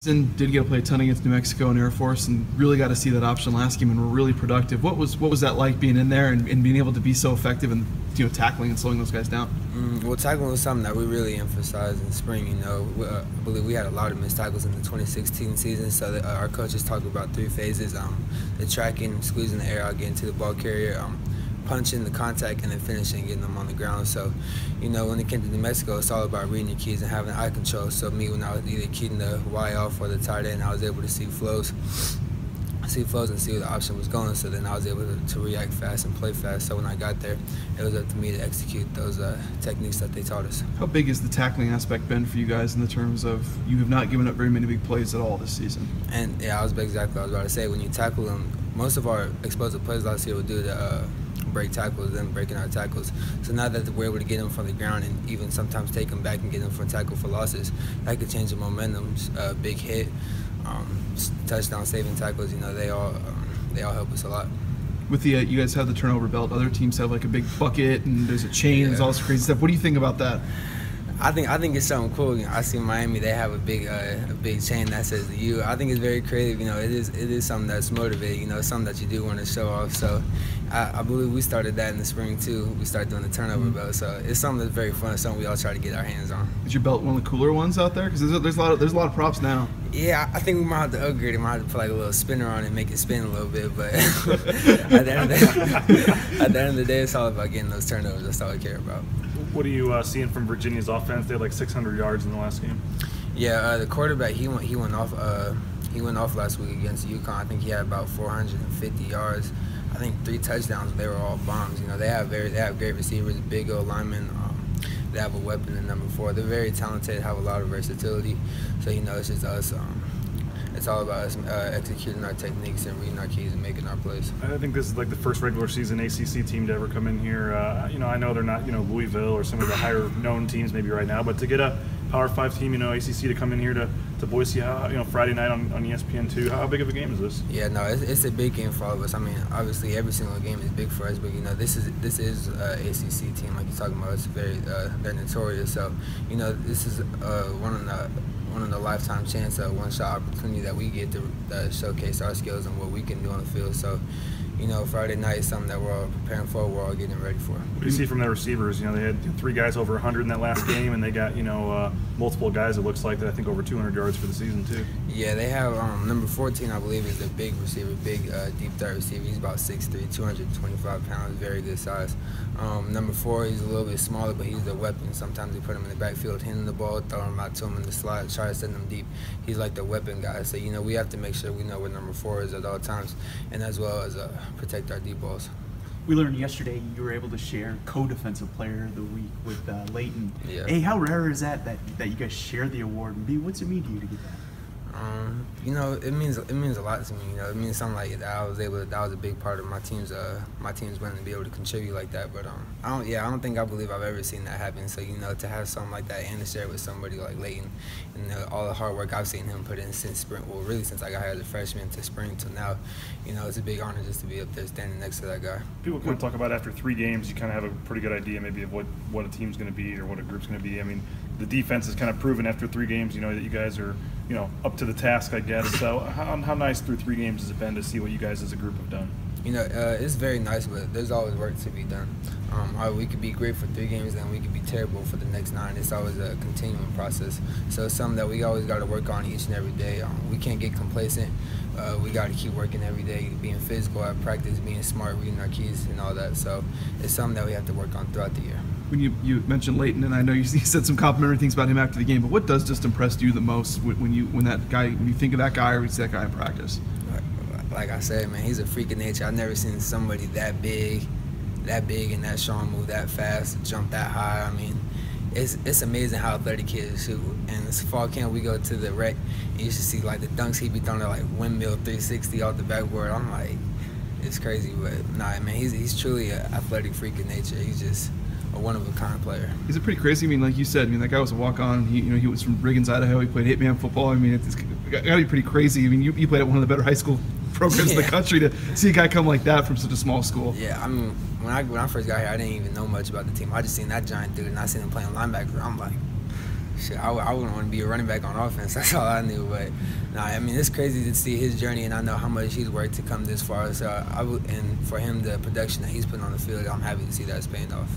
Did get to play a ton against New Mexico and Air Force, and really got to see that option last game, and were really productive. What was that like being in there and being able to be so effective and tackling and slowing those guys down? Well, tackling was something that we really emphasized in spring. I believe we had a lot of missed tackles in the 2016 season. So our coaches talked about 3 phases: the tracking, squeezing the air out, getting to the ball carrier, punching the contact, and then finishing, getting them on the ground. So, when it came to New Mexico, it's all about reading your keys and having eye control. So when I was either keying the Y off or the tight end, I was able to see flows and see where the option was going. So then I was able to react fast and play fast. So when I got there, it was up to me to execute those techniques that they taught us. How big has the tackling aspect been for you guys in the terms of you have not given up very many big plays at all this season? And yeah, exactly what I was about to say. When you tackle them, most of our explosive plays last year would do the break tackles, then breaking our tackles. So now that we're able to get them from the ground and even sometimes take them back and get them from tackle for losses, that could change the momentum. Big hit, touchdown saving tackles, they all help us a lot. With the you guys have the turnover belt. Other teams have like a big bucket and there's a chain. There's all this crazy stuff. What do you think about that? I think it's something cool. I see Miami; they have a big chain that says the U. I think it's very creative. It is something that's motivating. It's something that you do want to show off. So I believe we started that in the spring too. We started doing the turnover belt. So it's something that's very fun. Something we all try to get our hands on. Is your belt one of the cooler ones out there? Because there's a lot of props now. Yeah, I think we might have to upgrade it. Might have to put like a little spinner on it and make it spin a little bit. But at the end of the day, it's all about getting those turnovers. That's all I care about. What are you seeing from Virginia's offense? They had like 600 yards in the last game. Yeah, the quarterback he went off last week against UConn. I think he had about 450 yards. I think 3 touchdowns. They were all bombs. They have great receivers, big old linemen. They have a weapon in number 4. They're very talented, have a lot of versatility. So it's just us. It's all about us executing our techniques and reading our keys and making our plays. I think this is like the first regular season ACC team to ever come in here. I know they're not, Louisville or some of the higher known teams maybe right now, but to get a Power 5 team, ACC to come in here to Boise, Friday night on ESPN2, how big of a game is this? Yeah, no, it's a big game for all of us. I mean, obviously every single game is big for us, but this is ACC team like you're talking about. It's very they're notorious. So this is one of the lifetime chance, one-shot opportunity that we get to showcase our skills and what we can do on the field. So, Friday night is something that we're all preparing for, we're all getting ready for. What do you see from their receivers? They had 3 guys over 100 in that last game, and they got, multiple guys, it looks like, that I think over 200 yards for the season, too. Yeah, they have number 14, I believe, is the big receiver, deep threat receiver. He's about 6'3", 225 pounds, very good size. Number 4, he's a little bit smaller, but he's a weapon. Sometimes they put him in the backfield, hitting the ball, throwing him out to him in the slot, try to send him deep. He's like the weapon guy. So, we have to make sure we know where number 4 is at all times, and as well as protect our deep balls. We learned yesterday you were able to share co-defensive player of the week with Leighton. Yeah. A, how rare is that you guys share the award? And B, what's it mean to you to get that? It means a lot to me. It means something like that. That was a big part of my team's winning to be able to contribute like that. But I don't believe I've ever seen that happen. So to have something like that and to share it with somebody like Leighton, and all the hard work I've seen him put in since spring, well, really since I got here as a freshman to spring till now, it's a big honor just to be up there standing next to that guy. People kind of talk about after 3 games, you kind of have a pretty good idea maybe of what a team's going to be or what a group's going to be. I mean, the defense is kind of proven after 3 games, that you guys are, up to the task, I guess. So how nice through 3 games has it been to see what you guys as a group have done? It's very nice, but there's always work to be done. We could be great for 3 games, then we could be terrible for the next 9. It's always a continuing process. So it's something that we always got to work on each and every day. We can't get complacent. We got to keep working every day, being physical at practice, being smart, reading our keys and all that. So it's something that we have to work on throughout the year. When you mentioned Leighton, and I know you said some complimentary things about him after the game, but what does just impress you the most when you think of that guy or you see that guy in practice? Like I said, man, he's a freak of nature. I've never seen somebody that big and that strong, move that fast, jump that high. I mean, it's amazing how athletic he is too. And this fall camp, we go to the rec, and you should see like the dunks he be throwing at like windmill 360 off the backboard. I'm like, it's crazy, but nah, man, he's truly an athletic freak of nature. He's just a one-of-a-kind player. Is it pretty crazy? I mean, like you said, that guy was a walk-on. He was from Riggins, Idaho. He played 8-man football. I mean, it's got to be pretty crazy. I mean, you played at one of the better high school programs in the country to see a guy come like that from such a small school. Yeah, I mean, when I first got here, I didn't even know much about the team. I just seen that giant dude, and I seen him playing linebacker. I'm like, shit, I wouldn't want to be a running back on offense. That's all I knew. But nah, I mean, it's crazy to see his journey, and I know how much he's worked to come this far. So and for him, the production that he's putting on the field, I'm happy to see that's paying off.